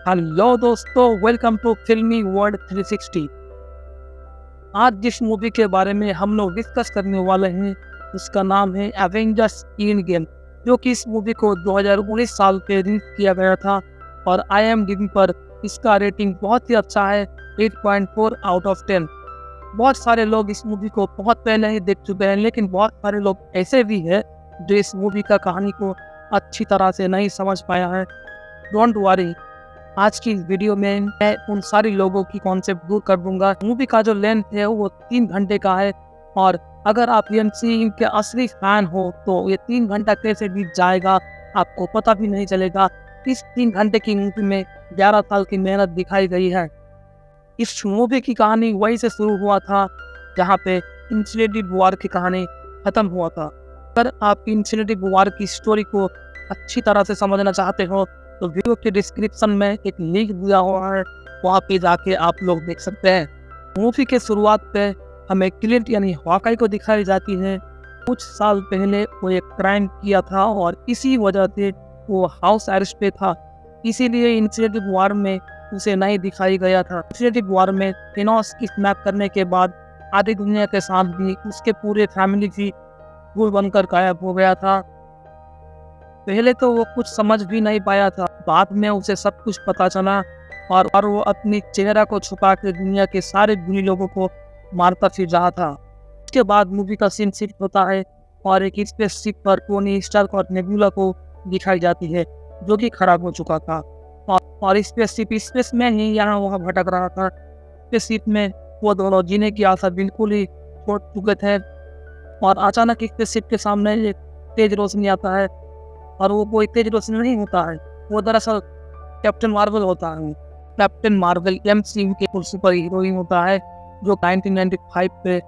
Hello दोस्तों, welcome to फिल्मी world 360। आज जिस मूवी के बारे में हम लोग डिस्कस करने वाले हैं उसका नाम है एवेंजर्स एंड गेम, जो कि इस मूवी को 2019 साल पे रिलीज किया गया था और IMDb पर इसका रेटिंग बहुत ही अच्छा है, 8.4 आउट ऑफ 10। बहुत सारे लोग इस मूवी को बहुत पहले ही देख चुके हैं, लेकिन बहुत सारे लोग ऐसे भी हैं जो इस मूवी का कहानी को अच्छी तरह से नहीं समझ पाया है। डोंट वरी, आज की इस वीडियो में मैं उन सारी लोगों की कॉन्सेप्ट दूर कर दूंगा। मूवी का जो लेंथ है वो 3 घंटे का है और अगर आप MCU के असली फैन हो तो ये 3 घंटा कैसे बीत जाएगा आपको पता भी नहीं चलेगा। इस 3 घंटे की मूवी में 11 साल की मेहनत दिखाई गई है। इस मूवी की कहानी वहीं से शुरू हुआ था जहाँ पे इन्फिनिटी वॉर की कहानी खत्म हुआ था। अगर आप इन्फिनिटी वॉर की स्टोरी को अच्छी तरह से समझना चाहते हो तो वीडियो के डिस्क्रिप्शन में एक लिंक दिया हुआ है, वहाँ पे जाके आप लोग देख सकते हैं। मूवी के शुरुआत पे हमें क्लिंट यानी हॉकाई को दिखाई जाती है। कुछ साल पहले वो एक क्राइम किया था और इसी वजह से वो हाउस अरेस्ट पे था, इसीलिए इन्फिनिटी वॉर में उसे नहीं दिखाई गया था। इन्फिनिटी वॉर में थेनोस की स्नैप करने के बाद आधी दुनिया के साथ भी उसके पूरे फैमिली भी धूल बनकर गायब हो गया था। पहले तो वो कुछ समझ भी नहीं पाया था, बाद में उसे सब कुछ पता चला और वो अपनी चेहरा को छुपा के दुनिया के सारे बुरी लोगों को मारता फिर रहा था। उसके बाद मूवी का सीन शिफ्ट होता है और एक स्पेसशिप पर टोनी स्टार्क और नेबुला को दिखाई जाती है, जो कि खराब हो चुका था और स्पेसशिप स्पेस में ही यहाँ वहाँ भटक रहा था। स्पेसशिप में वो दोनों जीने की आशा बिल्कुल ही छोड़ चुके थे और अचानक स्पेसशिप के सामने एक तेज रोशनी आता है और वो कोई तेज रोशनी नहीं होता है, वो दरअसल कैप्टन मार्वल होता है। कैप्टन मार्वल MCU के सुपर हीरोइन होता है जो 1995 पे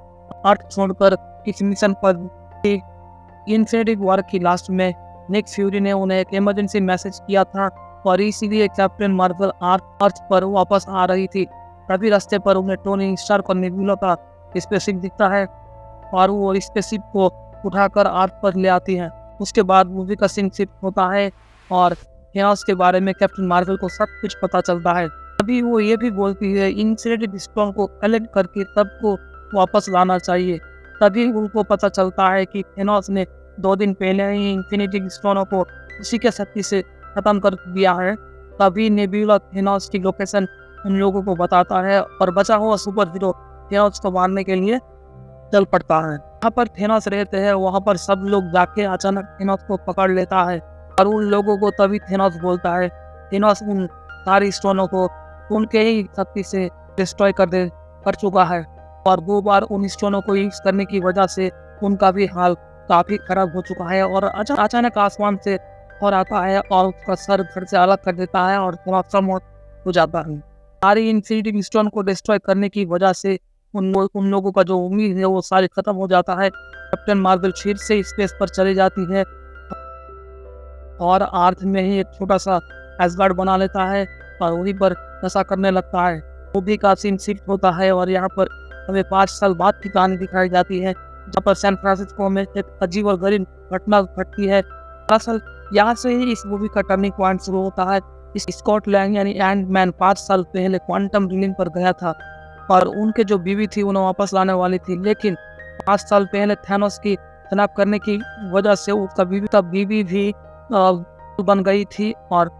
अर्थ छोड़कर इस मिशन पर इन्फिनिटी वॉर की लास्ट में निक फ्यूरी ने उन्हें एक इमरजेंसी मैसेज किया था और इसीलिए कैप्टन मार्वल अर्थ पर वापस आ रही थी। तभी रास्ते पर उन्हें टोनी स्टार्क और नेबुला का स्पेसशिप दिखता है और वो स्पेसशिप को उठाकर अर्थ पर ले आती है। उसके बाद मूवी का सीन शिफ्ट होता है और थेनोस के बारे में कैप्टन मार्वल को सब कुछ पता चलता है। तभी वो ये भी बोलती है इन्फिनिटी स्टोन को कलेक्ट करके सबको वापस लाना चाहिए। तभी उनको पता चलता है कि थेनोस ने 2 दिन पहले ही इन्फिनिटी स्टोनों को उसी के शक्ति से खत्म कर दिया है। तभी नेबुला थेनोस की लोकेशन उन लोगों को बताता है और बचा हुआ सुपर हीरो थेनोस को मारने के लिए चल पड़ता है। जहाँ पर थेनोस रहते हैं वहाँ पर सब लोग जाके अचानक थेनोस को पकड़ लेता है और उन लोगों को तभी थेनोस बोलता है थेनोस उन सारी स्टोनों को उनके ही शक्ति से डिस्ट्रॉय कर चुका है और 2 बार उन स्टोनों को यूज करने की वजह से उनका भी हाल काफी खराब हो चुका है और अचानक आसमान से और आता है और उसका सर घर से अलग कर देता है और थेनोस मौत हो जाता है। सारी इन्फिनिटी स्टोन को डिस्ट्रॉय करने की वजह से उन लोगों का जो उम्मीद है वो सारी खत्म हो जाता है। कैप्टन मार्वल फिर से स्पेस पर चली जाती है और अर्थ में ही एक छोटा सा एसगार्ड बना लेता है और वहीं पर नशा करने लगता है। मूवी का सीन शिफ्ट होता है और यहाँ पर हमें 5 साल बाद की कहानी दिखाई जाती है, जहाँ पर सैन फ्रांसिस्को में एक अजीब और गरीब घटना घटती है। दरअसल यहाँ से ही इस मूवी का टर्निंग पॉइंट शुरू होता है। इस स्कॉट लैंग यानी एंटमैन 5 साल पहले क्वांटम रीलिंग पर गया था और उनके जो बीवी थी उन्हें वापस लाने वाली थी, लेकिन 5 साल पहले थैनोस की स्नैप करने की वजह से उसका बीवी भी बन गई थी और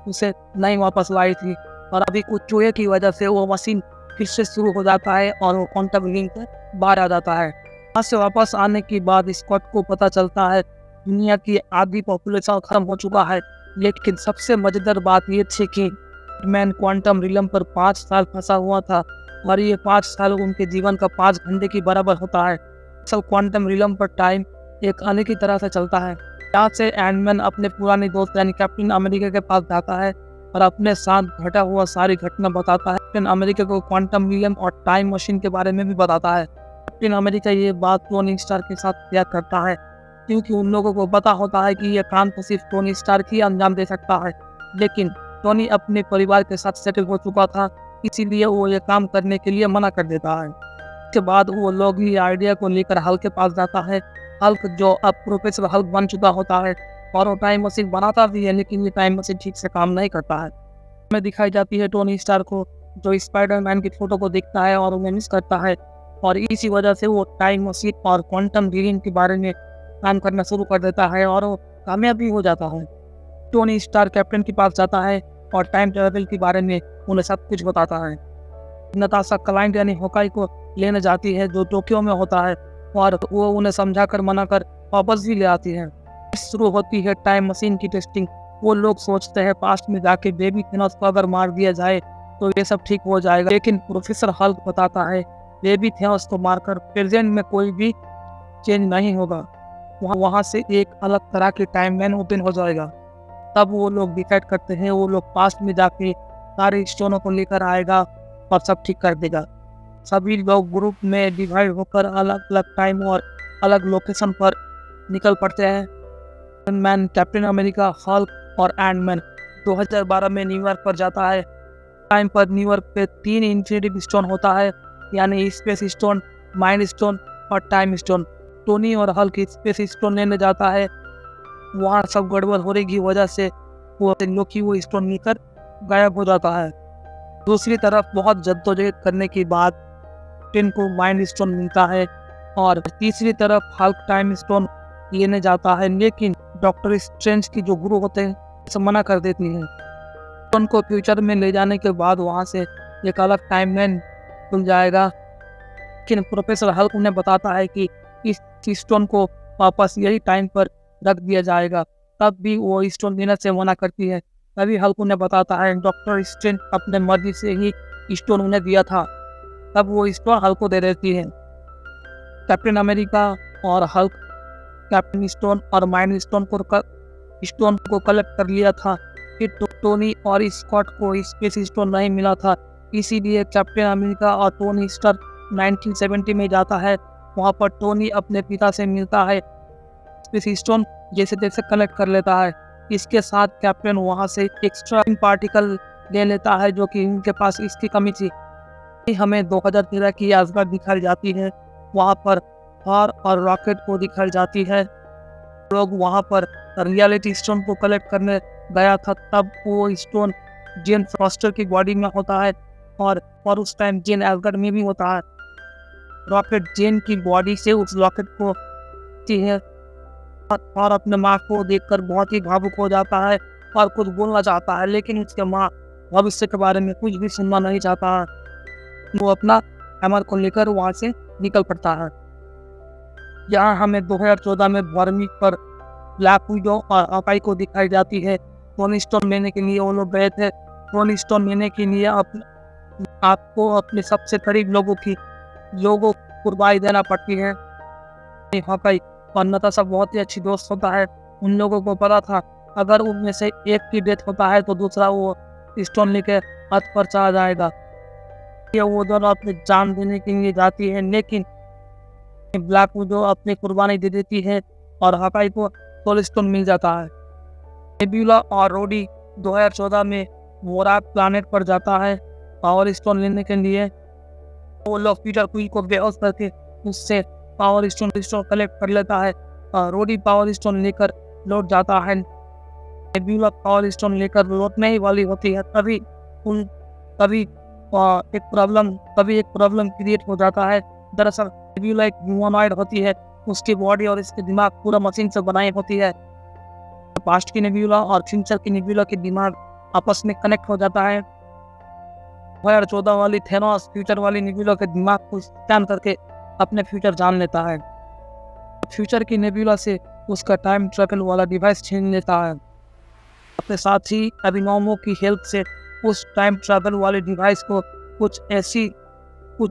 उसे नहीं वापस लाई थी और अभी कुछ चूहे की वजह से वो मशीन फिर से शुरू हो जाता है और वो क्वांटम रीलिंग से बाहर आ जाता है। वहाँ से वापस आने के बाद स्कॉट को पता चलता है दुनिया की आधी पॉपुलेशन खत्म हो चुका है, लेकिन सबसे मजेदार बात ये थी कि मैन क्वांटम रिलम पर 5 साल फंसा हुआ था और ये 5 साल उनके जीवन का 5 घंटे की बराबर होता है। असल क्वांटम रिलम पर टाइम एक आने की तरह से चलता है। यहाँ से एंटमैन अपने पुराने दोस्त यानी कैप्टन अमेरिका के पास जाता है और अपने साथ घटा हुआ सारी घटना बताता है। कैप्टन अमेरिका को क्वांटम रिलम और टाइम मशीन के बारे में भी बताता है। कैप्टन अमेरिका ये बात टोनी स्टार्क के साथ शेयर करता है क्योंकि उन लोगों को पता होता है कि यह काम तो सिर्फ टोनी स्टार्क ही अंजाम दे सकता है, लेकिन टोनी अपने परिवार के साथ सेटल हो चुका था, इसीलिए वो ये काम करने के लिए मना कर देता है। उसके बाद वो लोग ये आइडिया को लेकर हल्क के पास जाता है। हल्क जो अब प्रोफेसर हल्क बन चुका होता है और वो टाइम मशीन बनाता भी है, लेकिन ये टाइम मशीन ठीक से काम नहीं करता है। में दिखाई जाती है टोनी स्टार को, जो स्पाइडरमैन की फोटो को देखता है और उन्हें मिस करता है, और इसी वजह से वो टाइम मशीन और क्वांटम हीलिंग के बारे में काम करना शुरू कर देता है और वो कामयाब भी हो जाता है। टोनी स्टार कैप्टन के पास जाता है और टाइम ट्रैवल के बारे में उन्हें सब कुछ बताता है। नताशा क्लाइंट यानी होकाई को लेने जाती है जो टोक्यो में होता है, और वो उन्हें समझा कर मना कर वापस भी ले आती है। शुरू होती है टाइम मशीन की टेस्टिंग। वो लोग सोचते हैं पास्ट में जाके बेबी थेनोस को अगर मार दिया जाए तो ये सब ठीक हो जाएगा, लेकिन प्रोफेसर हल्क बताता है बेबी थेनोस को मारकर प्रेजेंट में कोई भी चेंज नहीं होगा, वहाँ से एक अलग तरह की टाइमलाइन ओपन हो जाएगा। तब वो लोग डिसाइड करते हैं वो लोग पास्ट में जाके सारे स्टोनों को लेकर आएगा और सब ठीक कर देगा। सभी लोग ग्रुप में डिवाइड होकर अलग अलग टाइम और अलग लोकेशन पर निकल पड़ते हैं। Iron man, captain America, Hulk और एंटमैन 2012 में न्यूयॉर्क पर जाता है। टाइम पर न्यूयॉर्क पे 3 इन्फिनिटी स्टोन होता है, यानी स्पेस स्टोन, माइंड स्टोन और टाइम स्टोन। टोनी और हल्क स्पेस स्टोन लेने जाता है। वहाँ सब गड़बड़ होने की वजह से वो स्टोन लेकर गायब हो जाता है। दूसरी तरफ बहुत जद्दोजहद करने के बाद टिन को माइंड स्टोन मिलता है, और तीसरी तरफ हल्क टाइम स्टोन लेने जाता है, लेकिन डॉक्टर स्ट्रेंज की जो गुरु होते हैं उसे मना कर देती है। स्टोन को फ्यूचर में ले जाने के बाद वहाँ से एक अलग टाइमलाइन खुल जाएगा, लेकिन प्रोफेसर हल्क उन्हें बताता है कि इस स्टोन को वापस यही टाइम पर रख दिया जाएगा। तब भी वो स्टोन लेने से मना करती है। तभी हल्क उन्हें बताता है डॉक्टर स्ट्रेंज अपने मर्जी से ही स्टोन उन्हें दिया था। तब वो स्टोन हल्क को दे देती है। कैप्टन अमेरिका और हल्क कैप्टन स्टोन और माइंड स्टोन को कलेक्ट कर लिया था। फिर टोनी और स्कॉट को स्पेस स्टोन नहीं मिला था, इसीलिए कैप्टन अमेरिका और टोनी स्टार 1970 में जाता है। वहाँ पर टोनी अपने पिता से मिलता है, स्पेस स्टोन जैसे तैसे कलेक्ट कर लेता है। इसके साथ कैप्टन वहाँ से एक्स्ट्रा पार्टिकल ले लेता है जो कि उनके पास इसकी कमी थी। हमें 2013 की यादगार दिखाई जाती है। वहाँ पर थॉर और रॉकेट को दिखाई जाती है। लोग वहाँ पर रियलिटी स्टोन को कलेक्ट करने गया था, तब वो स्टोन जेन फॉस्टर की बॉडी में होता है, और उस टाइम जेन एस्गर्ड में भी होता है। रॉकेट जेन की बॉडी से उस रॉकेट को है और अपने माँ को देखकर बहुत ही भावुक हो जाता है और कुछ बोलना चाहता है, लेकिन उसके माँ भविष्य के बारे में कुछ भी सुनना नहीं चाहता है। वो अपना हैमर को लेकर वहाँ से निकल पड़ता है। यहाँ हमें 2014 में बर्मी पर ब्लैक विडो और हॉकाई को दिखाई जाती है। टोनी स्टोन लेने के लिए वो लोग गए थे। टोनी स्टोन लेने के लिए आपको अपने सबसे करीब लोगों को कुर्बानी देना पड़ती है। हॉकाई और नताशा बहुत ही अच्छी दोस्त होता है। उन लोगों को पता था अगर उनमें से एक की डेथ होता है तो दूसरा वो स्टोन लेके हाथ पर चला जाएगा। ये वो दोनों अपनी जान देने के लिए जाती है, लेकिन ब्लैक विडो अपनी कुर्बानी दे देती है और हॉकाई को सोल स्टोन मिल जाता है। नेबुला और रोडी 2014 में वोराक प्लैनेट पर जाता है पावर स्टोन लेने के लिए। वो लोग पीटर क्विल को बेहोश करके उससे पावर स्टोन कलेक्ट कर लेता है। रोडी पावर स्टोन लेकर लौट जाता है। नेबुला पावर स्टोन लेकर लौटने ही वाली होती है, तभी एक प्रॉब्लम क्रिएट हो जाता है। दरअसल नेबुला एक ह्यूमनॉइड होती है, उसकी बॉडी और इसके दिमाग पूरा मशीन से बनाई होती है। पास्ट की नेबुला और फ्यूचर की नेबुला के दिमाग आपस में कनेक्ट हो जाता है। 2014 वाली थेनोस फ्यूचर वाली नेबुला के दिमाग को स्कैन करके अपने फ्यूचर जान लेता है। फ्यूचर की नेबुला से उसका टाइम ट्रैवल वाला डिवाइस छीन लेता है। अपने साथ ही अभिनवों की हेल्प से उस टाइम ट्रैवल वाले डिवाइस को कुछ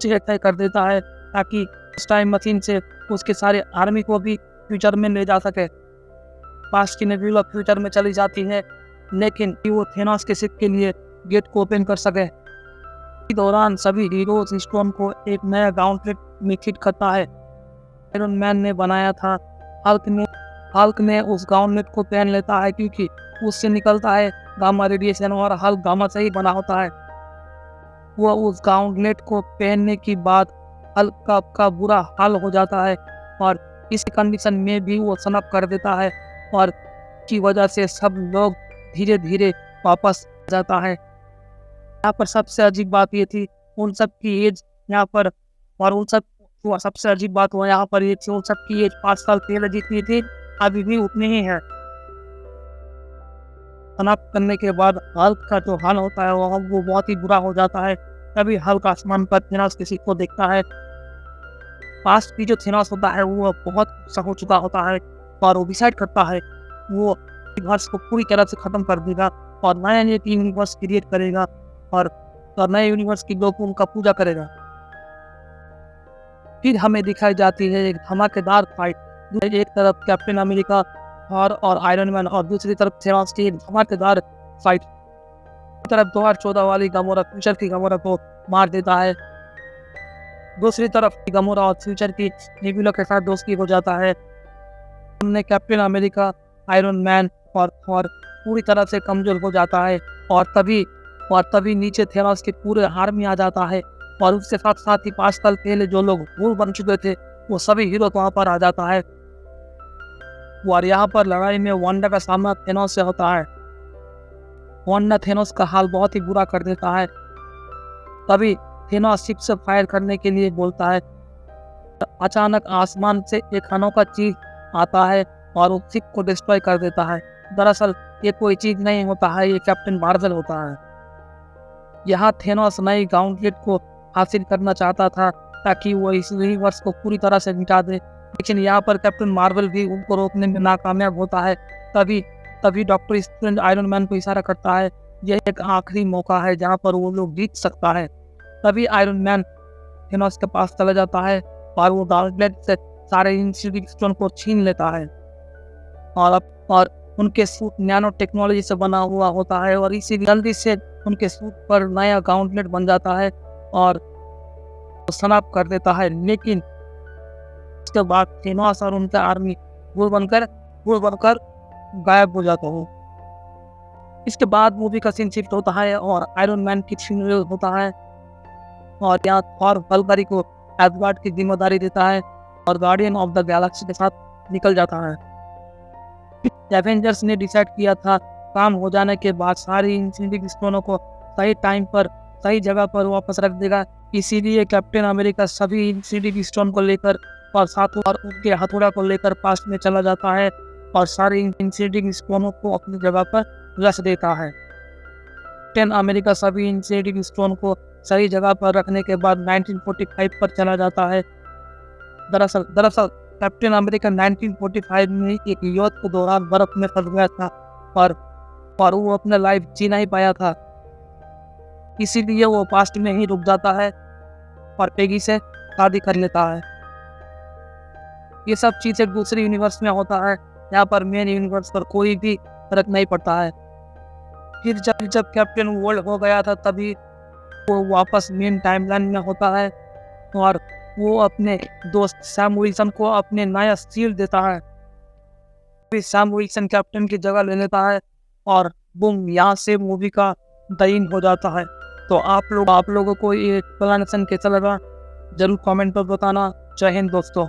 ऐसा कर देता है ताकि उस टाइम मशीन से उसके सारे आर्मी को भी फ्यूचर में ले जा सके। पास्ट की नेबुला फ्यूचर में चली जाती है, लेकिन वो थेनोस के शिप के लिए गेट को ओपन कर सके। इस दौरान सभी हीरोज स्टोन को एक नया गॉन्टलेट में फिट करता है। आयरन मैन ने बनाया था। हल्क ने उस गॉन्टलेट को पहन लेता है क्योंकि उससे निकलता है गामा रेडिएशन और हल्क गामा से ही बना होता है। वो उस गॉन्टलेट को पहनने के बाद हल्क का बुरा हाल हो जाता है और इस कंडीशन में भी वो सनअप कर देता है और की वजह से सब लोग धीरे धीरे वापस आ जाता है। यहाँ पर सबसे अजीब बात ये थी, उन सब की एज यहाँ पर, और उन सब वो सबसे अजीब बात हुआ यहाँ पर ये थी, उन सब की एज 5 साल पहले जितनी थी अभी भी उतनी ही है। समाप्त करने के बाद हल्क का जो हाल होता है वो बहुत ही बुरा हो जाता है। तभी हल्क आसमान पर थेनोस किसी को देखता है। पास्ट की जो थेनोस होता है वो बहुत गुस्सा हो चुका होता है और वो डिसाइड करता है वो यूनिवर्स को पूरी तरह से खत्म कर देगा और नया एक यूनिवर्स क्रिएट करेगा और नए यूनिवर्स की लोग उनका पूजा करेगा। फिर हमें दिखाई जाती है एक धमाकेदार फाइट। एक तरफ कैप्टन अमेरिका और आयरन मैन और दूसरी तरफ थेनोस की एक धमाकेदार फाइट। एक तरफ 2014 वाली गामोरा फ्यूचर की गामोरा को मार देता है, दूसरी तरफ की गामोरा और फ्यूचर की नेबुला के साथ दोस्ती हो जाता है। हमने कैप्टन अमेरिका, आयरन मैन और थॉर पूरी तरह से कमजोर हो जाता है और तभी नीचे थेनोस के पूरे आर्मी आ जाता है और उसके साथ साथ ही 5 साल पहले जो लोग भूल बन चुके थे वो सभी हीरो वहाँ पर आ जाता है। और यहाँ पर लड़ाई में वांडा का सामना थेनोस से होता है। वांडा थेनोस का हाल बहुत ही बुरा कर देता है। तभी थेनोस शिप से फायर करने के लिए बोलता है। अचानक आसमान से एक अनोखा चीज आता है और उस शिप को डिस्ट्रॉय कर देता है। दरअसल ये कोई चीज नहीं होता है, ये कैप्टन मार्वल होता है। यहाँ थेनोस नई गाउंटलेट को हासिल करना चाहता था ताकि वो इस यूनिवर्स को पूरी तरह से मिटा दे, लेकिन यहाँ पर कैप्टन मार्वल भी उनको रोकने में नाकामयाब होता है। तभी डॉक्टर स्ट्रेंज आयरन मैन को इशारा करता है, यह एक आखिरी मौका है जहाँ पर वो लोग जीत सकता है। तभी आयरन मैन थेनोस के पास चला जाता है और वो गाउंटलेट से सारे इंफिनिटी स्टोन को छीन लेता है और उनके सूट नैनो टेक्नोलॉजी से बना हुआ होता है और इसी जल्दी से उनके सूट पर नया गाउंटलेट बन जाता है और समाप्त कर देता है। लेकिन उसके बाद थेनोस और उनका आर्मी भूल बनकर गायब हो जाता है। इसके बाद मूवी का सीन शिफ्ट होता है और आयरन मैन की फ्यूनरल होता है और यहाँ थॉर वल्करी को एसगार्ड की जिम्मेदारी देता है और गार्डियन ऑफ द गैलेक्सी के साथ निकल जाता है। एवेंजर्स ने डिसाइड किया था काम हो जाने के बाद सारी इंफिनिटी स्टोनों को सही टाइम पर सही जगह पर वापस रख देगा। इसीलिए कैप्टन अमेरिका सभी इंफिनिटी स्टोन को लेकर और साथ और उनके हथौड़ा को लेकर पास्ट में चला जाता है और सारे इंफिनिटी स्टोनों को अपनी जगह पर रख देता है। कैप्टन अमेरिका सभी इंफिनिटी स्टोन को सही जगह पर रखने के बाद 1945 पर चला जाता है। दरअसल कैप्टन अमेरिका 1945 में एक युद्ध के दौरान बर्फ में फंस गया था और वो अपना लाइफ जी नहीं पाया था, इसीलिए वो पास्ट में ही रुक जाता है और पेगी से शादी कर लेता है। ये सब चीज़ें दूसरे यूनिवर्स में होता है, यहाँ पर मेन यूनिवर्स पर कोई भी फर्क नहीं पड़ता है। फिर जब कैप्टन वर्ल्ड हो गया था तभी वो वापस मेन टाइमलाइन में होता है और वो अपने दोस्त सैम विल्सन को अपने नया शील्ड देता है। फिर सैम विल्सन कैप्टन की जगह ले लेता है और बूम, यहाँ से मूवी का दईन हो जाता है। तो आप लोगों को ये एक्सप्लेनेशन कैसा लगा जरूर कमेंट पर बताना। जय हिंद दोस्तों।